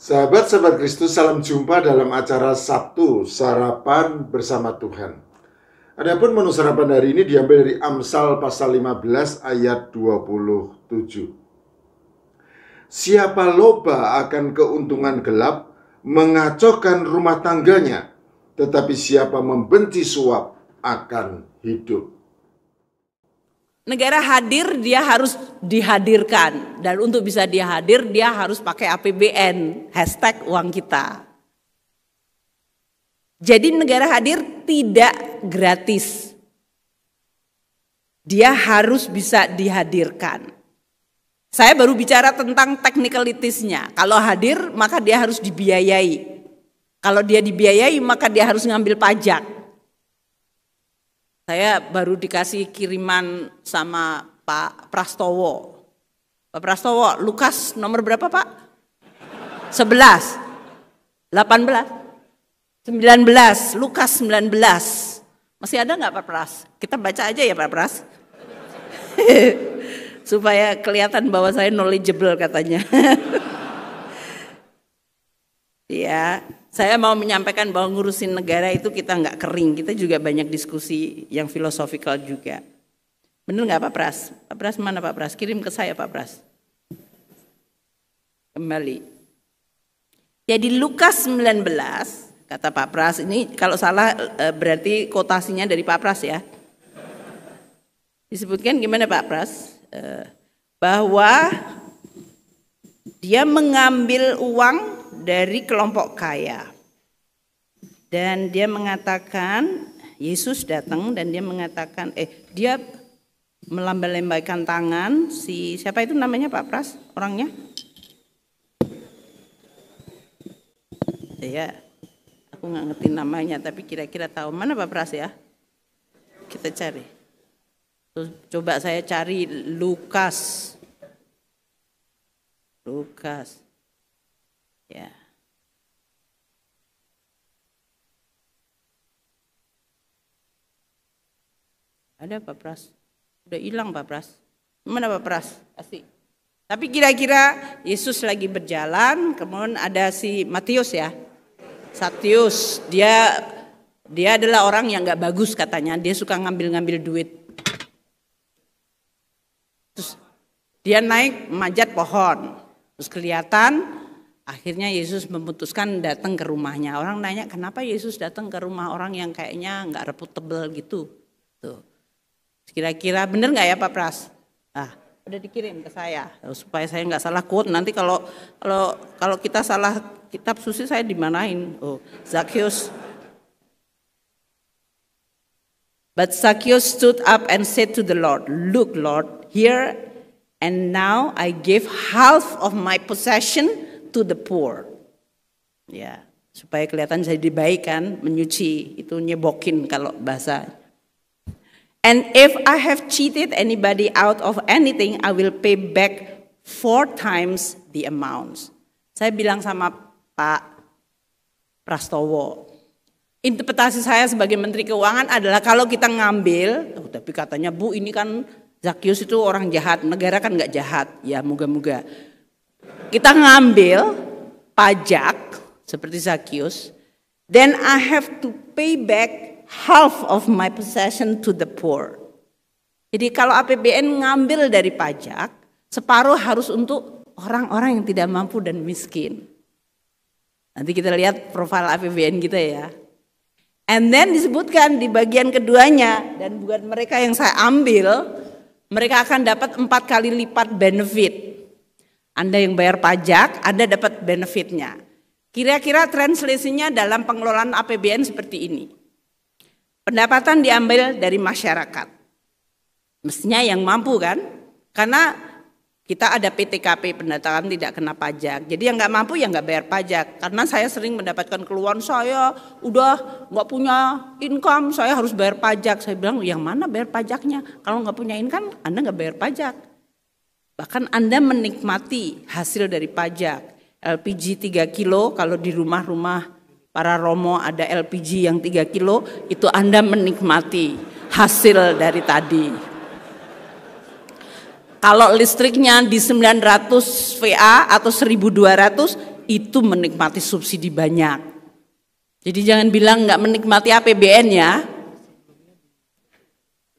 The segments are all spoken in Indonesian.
Sahabat-sahabat Kristus, salam jumpa dalam acara Sabtu, Sarapan Bersama Tuhan. Adapun menu sarapan hari ini diambil dari Amsal pasal 15 ayat 27. Siapa loba akan keuntungan gelap, mengacaukan rumah tangganya, tetapi siapa membenci suap akan hidup. Negara hadir, dia harus dihadirkan. Dan untuk bisa dia hadir, dia harus pakai APBN, hashtag uang kita. Jadi negara hadir tidak gratis. Dia harus bisa dihadirkan. Saya baru bicara tentang technicalities-nya. Kalau hadir, maka dia harus dibiayai. Kalau dia dibiayai, maka dia harus ngambil pajak. Saya baru dikasih kiriman sama Pak Prastowo. Pak Prastowo, Lukas nomor berapa Pak? 11, 18, 19, Lukas 19. Masih ada nggak Pak Pras? Kita baca aja ya Pak Pras. Supaya kelihatan bahwa saya knowledgeable katanya. Ya. Saya mau menyampaikan bahwa ngurusin negara itu kita nggak kering, kita juga banyak diskusi yang filosofikal juga. Bener nggak Pak Pras? Pak Pras mana Pak Pras? Kirim ke saya Pak Pras. Kembali. Jadi Lukas 19, kata Pak Pras, ini kalau salah berarti kotasinya dari Pak Pras ya. Disebutkan gimana Pak Pras? Bahwa dia mengambil uang dari kelompok kaya. Dan dia mengatakan, Yesus datang dan dia mengatakan, dia melambai-lambaikan tangan, siapa itu namanya Pak Pras orangnya? Ya, aku nggak ngerti namanya, tapi kira-kira tahu mana Pak Pras ya? Kita cari. Coba saya cari Lukas. Ya. Ada Pak Pras? Udah hilang Pak Pras. Mana Pak Pras? Asik. Tapi kira-kira Yesus lagi berjalan, kemudian ada si Matius ya. Satius, dia adalah orang yang nggak bagus katanya. Dia suka ngambil-ngambil duit. Terus dia naik manjat pohon. Terus kelihatan. Akhirnya Yesus memutuskan datang ke rumahnya. Orang nanya kenapa Yesus datang ke rumah orang yang kayaknya nggak reputable gitu. Tuh. Kira-kira bener nggak ya Pak Pras? Udah dikirim ke saya supaya saya nggak salah quote. Nanti kalau kita salah kitab suci saya dimanain. Zacchaeus. But Zacchaeus stood up and said to the Lord, "Look, Lord, here and now I give half of my possession to the poor." Ya, supaya kelihatan saya baik kan, menyuci, itu nyebokin kalau bahasa. "And if I have cheated anybody out of anything, I will pay back 4 times the amounts." Saya bilang sama Pak Prastowo, interpretasi saya sebagai Menteri Keuangan adalah kalau kita ngambil, tapi katanya Bu ini kan Zacchaeus itu orang jahat, negara kan nggak jahat, ya moga-moga. Kita ngambil pajak seperti Zacchaeus, then I have to pay back half of my possession to the poor. Jadi kalau APBN ngambil dari pajak, separuh harus untuk orang-orang yang tidak mampu dan miskin. Nanti kita lihat profil APBN kita ya. And then disebutkan di bagian keduanya, dan bukan mereka yang saya ambil, mereka akan dapat 4 kali lipat benefit. Anda yang bayar pajak, Anda dapat benefitnya. Kira-kira translasinya dalam pengelolaan APBN seperti ini. Pendapatan diambil dari masyarakat. Mestinya yang mampu kan? Karena kita ada PTKP, pendapatan tidak kena pajak. Jadi yang nggak mampu ya nggak bayar pajak. Karena saya sering mendapatkan keluhan, saya udah nggak punya income, saya harus bayar pajak. Saya bilang yang mana bayar pajaknya? Kalau nggak punya income, Anda nggak bayar pajak. Bahkan Anda menikmati hasil dari pajak. LPG 3 kilo, kalau di rumah-rumah para Romo ada LPG yang 3 kilo, itu Anda menikmati hasil dari tadi. Kalau listriknya di 900 VA atau 1200, itu menikmati subsidi banyak. Jadi jangan bilang nggak menikmati APBN ya.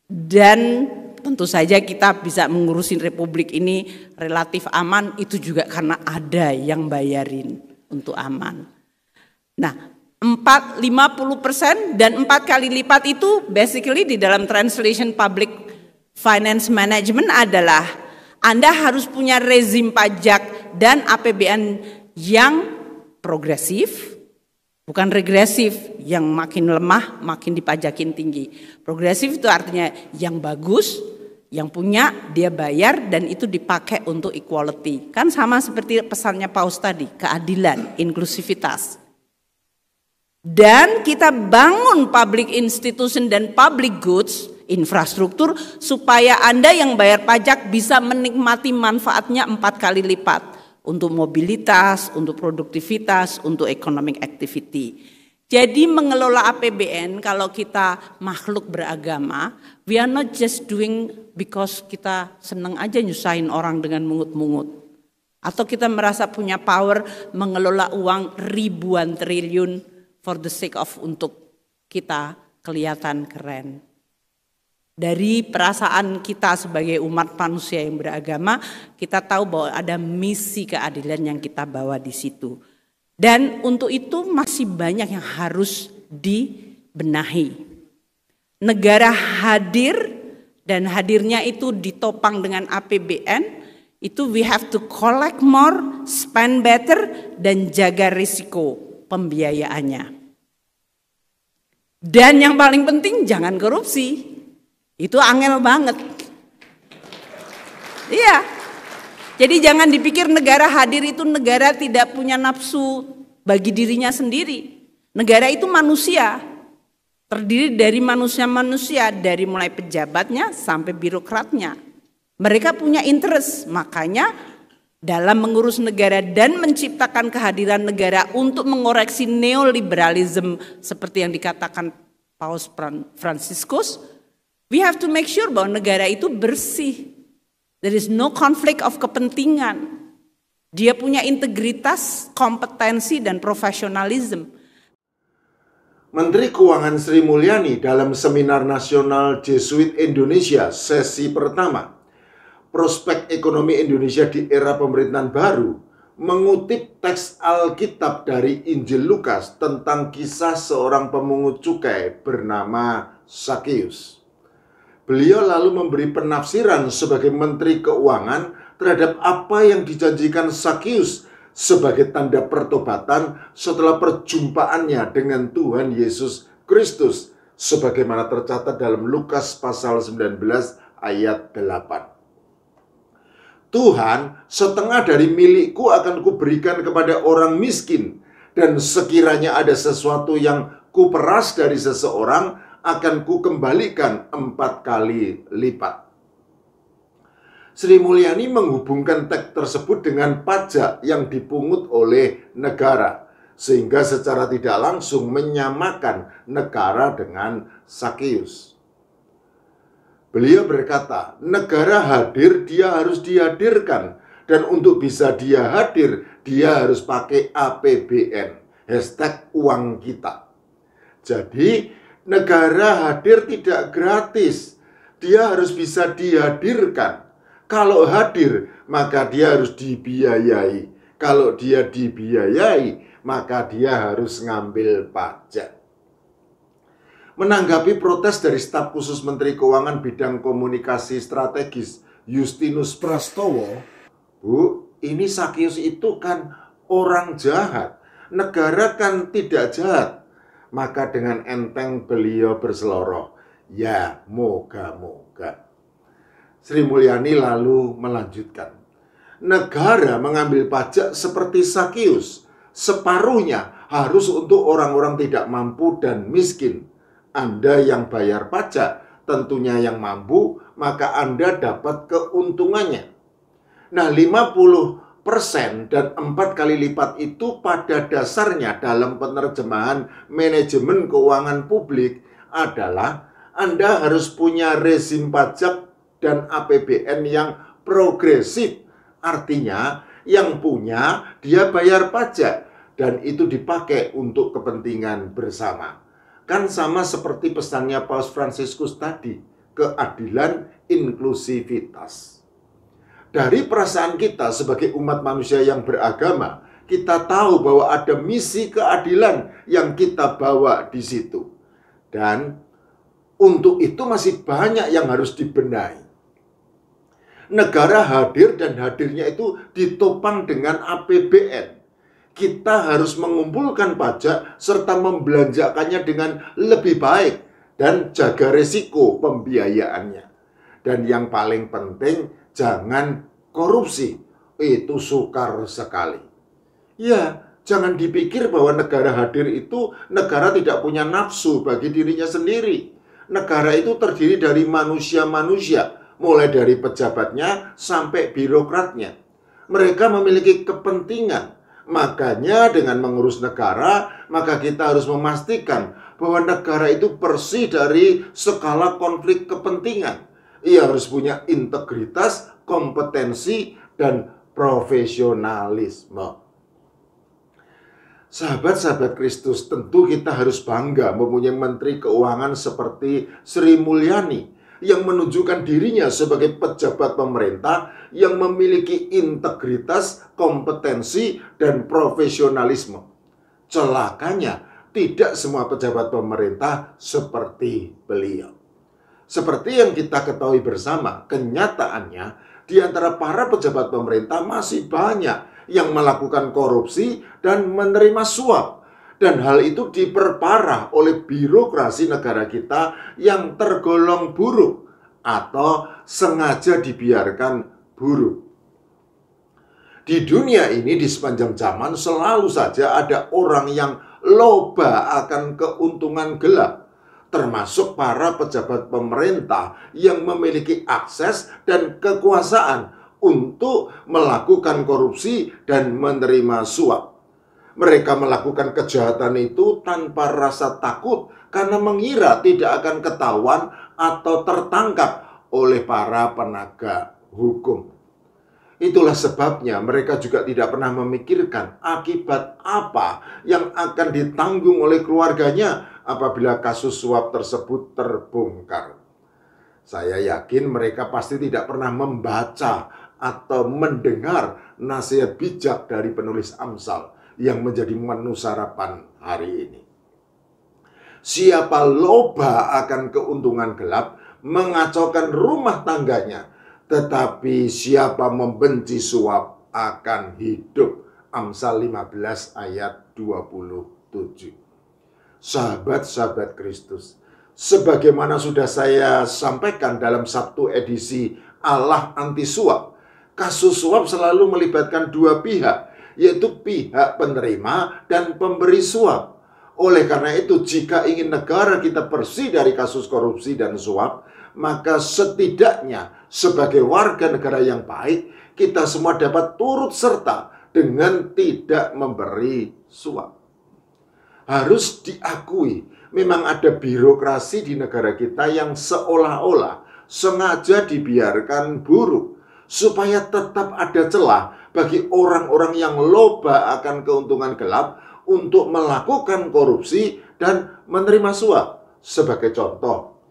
Dan tentu saja kita bisa mengurusin republik ini relatif aman, itu juga karena ada yang bayarin untuk aman. Nah, 50% dan 4 kali lipat itu basically di dalam translation public finance management adalah Anda harus punya rezim pajak dan APBN yang progresif, bukan regresif, yang makin lemah makin dipajakin tinggi. Progresif itu artinya yang bagus, yang punya dia bayar dan itu dipakai untuk equality. Kan sama seperti pesannya Paus tadi, keadilan, inklusivitas. Dan kita bangun public institution dan public goods, infrastruktur, supaya Anda yang bayar pajak bisa menikmati manfaatnya 4 kali lipat. Untuk mobilitas, untuk produktivitas, untuk economic activity. Jadi mengelola APBN kalau kita makhluk beragama, we are not just doing because kita senang aja nyusahin orang dengan mungut-mungut. Atau kita merasa punya power mengelola uang ribuan triliun for the sake of untuk kita kelihatan keren. Dari perasaan kita sebagai umat manusia yang beragama, kita tahu bahwa ada misi keadilan yang kita bawa di situ. Dan untuk itu masih banyak yang harus dibenahi. Negara hadir dan hadirnya itu ditopang dengan APBN, itu we have to collect more, spend better, dan jaga risiko pembiayaannya. Dan yang paling penting jangan korupsi. Itu angel banget. Iya. Jadi jangan dipikir negara hadir itu negara tidak punya nafsu bagi dirinya sendiri. Negara itu manusia. Terdiri dari manusia-manusia, dari mulai pejabatnya sampai birokratnya. Mereka punya interest, makanya dalam mengurus negara dan menciptakan kehadiran negara untuk mengoreksi neoliberalisme seperti yang dikatakan Paus Franciscus, we have to make sure bahwa negara itu bersih. There is no conflict of kepentingan. Dia punya integritas, kompetensi, dan profesionalisme. Menteri Keuangan Sri Mulyani dalam Seminar Nasional Jesuit Indonesia sesi pertama, Prospek Ekonomi Indonesia di Era Pemerintahan Baru, mengutip teks Alkitab dari Injil Lukas tentang kisah seorang pemungut cukai bernama Zakheus. Beliau lalu memberi penafsiran sebagai Menteri Keuangan terhadap apa yang dijanjikan Zakheus sebagai tanda pertobatan setelah perjumpaannya dengan Tuhan Yesus Kristus, sebagaimana tercatat dalam Lukas pasal 19 ayat 8. Tuhan, setengah dari milikku akan kuberikan kepada orang miskin, dan sekiranya ada sesuatu yang kuperas dari seseorang, akan kukembalikan 4 kali lipat. Sri Mulyani menghubungkan teks tersebut dengan pajak yang dipungut oleh negara, sehingga secara tidak langsung menyamakan negara dengan Zakheus. Beliau berkata, negara hadir, dia harus dihadirkan, dan untuk bisa dia hadir, dia harus pakai APBN, hashtag uang kita. Jadi, negara hadir tidak gratis, dia harus bisa dihadirkan. Kalau hadir, maka dia harus dibiayai. Kalau dia dibiayai, maka dia harus ngambil pajak. Menanggapi protes dari staf khusus Menteri Keuangan bidang komunikasi strategis Justinus Prastowo, Bu, ini Zakheus itu kan orang jahat, negara kan tidak jahat. Maka dengan enteng beliau berseloroh, ya moga-moga. Sri Mulyani lalu melanjutkan, negara mengambil pajak seperti Zakheus, separuhnya harus untuk orang-orang tidak mampu dan miskin. Anda yang bayar pajak, tentunya yang mampu, maka Anda dapat keuntungannya. Nah, 50% dan 4 kali lipat itu pada dasarnya dalam penerjemahan manajemen keuangan publik adalah Anda harus punya rezim pajak dan APBN yang progresif. Artinya yang punya dia bayar pajak dan itu dipakai untuk kepentingan bersama. Kan sama seperti pesannya Paus Fransiskus tadi, keadilan, inklusivitas. Dari perasaan kita sebagai umat manusia yang beragama, kita tahu bahwa ada misi keadilan yang kita bawa di situ. Dan untuk itu masih banyak yang harus dibenahi. Negara hadir dan hadirnya itu ditopang dengan APBN. Kita harus mengumpulkan pajak serta membelanjakannya dengan lebih baik dan jaga risiko pembiayaannya. Dan yang paling penting, jangan korupsi. Itu sukar sekali. Ya, jangan dipikir bahwa negara hadir itu negara tidak punya nafsu bagi dirinya sendiri. Negara itu terdiri dari manusia-manusia, mulai dari pejabatnya sampai birokratnya. Mereka memiliki kepentingan. Makanya dengan mengurus negara, maka kita harus memastikan bahwa negara itu bersih dari skala konflik kepentingan. Ia harus punya integritas, kompetensi, dan profesionalisme. Sahabat-sahabat Kristus, tentu kita harus bangga mempunyai Menteri Keuangan seperti Sri Mulyani yang menunjukkan dirinya sebagai pejabat pemerintah yang memiliki integritas, kompetensi, dan profesionalisme. Celakanya, tidak semua pejabat pemerintah seperti beliau. Seperti yang kita ketahui bersama, kenyataannya di antara para pejabat pemerintah masih banyak yang melakukan korupsi dan menerima suap. Dan hal itu diperparah oleh birokrasi negara kita yang tergolong buruk atau sengaja dibiarkan buruk. Di dunia ini di sepanjang zaman selalu saja ada orang yang loba akan keuntungan gelap, termasuk para pejabat pemerintah yang memiliki akses dan kekuasaan untuk melakukan korupsi dan menerima suap. Mereka melakukan kejahatan itu tanpa rasa takut karena mengira tidak akan ketahuan atau tertangkap oleh para penegak hukum. Itulah sebabnya mereka juga tidak pernah memikirkan akibat apa yang akan ditanggung oleh keluarganya apabila kasus suap tersebut terbongkar. Saya yakin mereka pasti tidak pernah membaca atau mendengar nasihat bijak dari penulis Amsal yang menjadi menu sarapan hari ini. Siapa loba akan keuntungan gelap, mengacaukan rumah tangganya, tetapi siapa membenci suap akan hidup. Amsal 15 ayat 27. Sahabat-sahabat Kristus, sebagaimana sudah saya sampaikan dalam Sabtu edisi Allah anti suap, kasus suap selalu melibatkan dua pihak, yaitu pihak penerima dan pemberi suap. Oleh karena itu, jika ingin negara kita bersih dari kasus korupsi dan suap, maka setidaknya sebagai warga negara yang baik, kita semua dapat turut serta dengan tidak memberi suap. Harus diakui, memang ada birokrasi di negara kita yang seolah-olah sengaja dibiarkan buruk, supaya tetap ada celah bagi orang-orang yang loba akan keuntungan gelap untuk melakukan korupsi dan menerima suap. Sebagai contoh,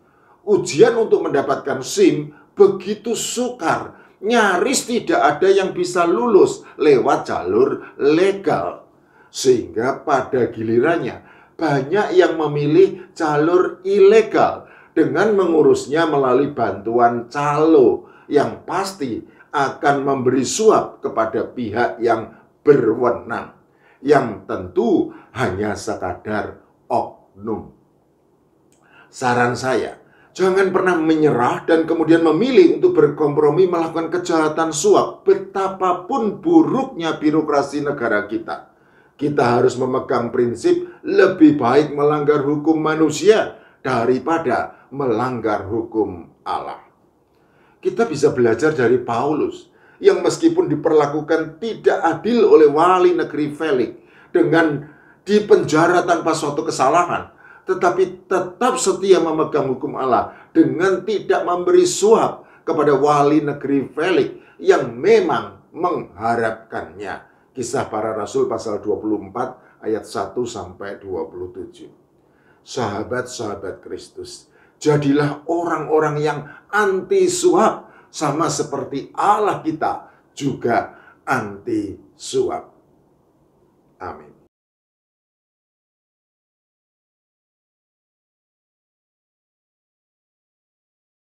ujian untuk mendapatkan SIM begitu sukar, nyaris tidak ada yang bisa lulus lewat jalur legal. Sehingga pada gilirannya banyak yang memilih jalur ilegal dengan mengurusnya melalui bantuan calo yang pasti akan memberi suap kepada pihak yang berwenang, yang tentu hanya sekadar oknum. Saran saya, jangan pernah menyerah dan kemudian memilih untuk berkompromi melakukan kejahatan suap, betapapun buruknya birokrasi negara kita. Kita harus memegang prinsip lebih baik melanggar hukum manusia daripada melanggar hukum Allah. Kita bisa belajar dari Paulus yang meskipun diperlakukan tidak adil oleh wali negeri Felix dengan dipenjara tanpa suatu kesalahan, tetapi tetap setia memegang hukum Allah dengan tidak memberi suap kepada wali negeri Felix yang memang mengharapkannya. Kisah Para Rasul pasal 24 ayat 1 sampai 27. Sahabat-sahabat Kristus, jadilah orang-orang yang anti suap, sama seperti Allah kita juga anti suap. Amin.